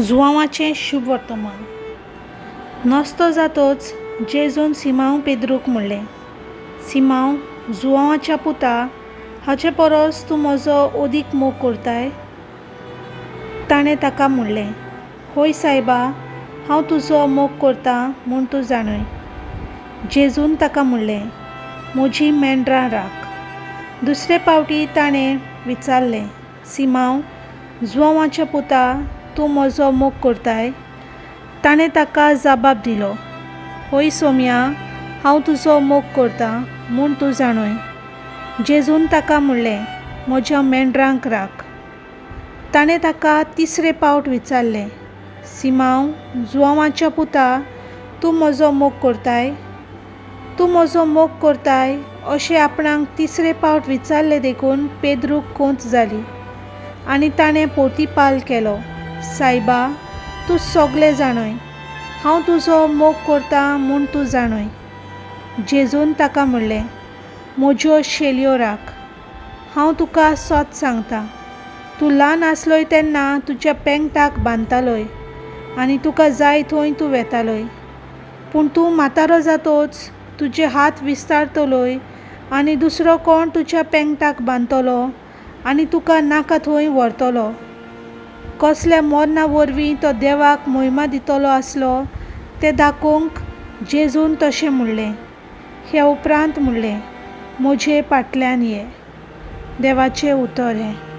जुआंवाचें शुभ वर्तमान. नस्तो जातोच जेजून सिमांव पेद्रूक म्हणलें, सिमांव, जुआंवाच्या पुता, हाचे परस तूं म्हजो ओदीक मोग करताय? ताणें ताका म्हणलें, होय सायबा, हांव तुजो मोग करतां म्हूण तूं जाणय. जेजून ताका म्हणलें, म्हजीं मेंढरां राख. दुसरे फावटी ताणें विचारलें, सिमांव, जुआंवाच्या पुता, तूं म्हजो मोग करताय? ताणें ताका जबाब दिलो, होय सोम्या, हांव तुजो मोग करतां म्हूण तूं जाणय. जेजून ताका म्हणलें, म्हज्या मेंढरांक राख. ताणें ताका तिसरे फावट विचारलें, सिमांव, जुआंवाच्या पुता, तूं म्हजो मोग करताय? तूं म्हजो मोग करताय अशें आपणाक तिसरे फावट विचारलें देखून पेद्रूक खोंत जाली आनी ताणें पोर्तिपाल केलो, सायबा, तूं सगळें जाणय, हांव तुजो मोग करतां म्हूण तूं जाणय. जेजून ताका म्हणलें, म्हज्यो शेळयो राख. हांव तुका सोत सांगतां, तूं ल्हान आसलोय तेन्ना तुज्या पेंगटाक बांदतालोय आनी तुका जाय थंय तूं वेतालोय. पूण तूं म्हातारो जातोच तुजे हात विस्तारतलोय आनी दुसरो कोण तुज्या पेंगटाक बांदतलो आनी तुका नाका थंय व्हरतलो. कसल्या मरणा वरवीं तो देवाक महिमा दितलो आसलो तें दाखोवंक जेजून तशें म्हणलें. हे उपरांत म्हणलें, म्हजे फाटल्यान ये. देवाचें उतर हें.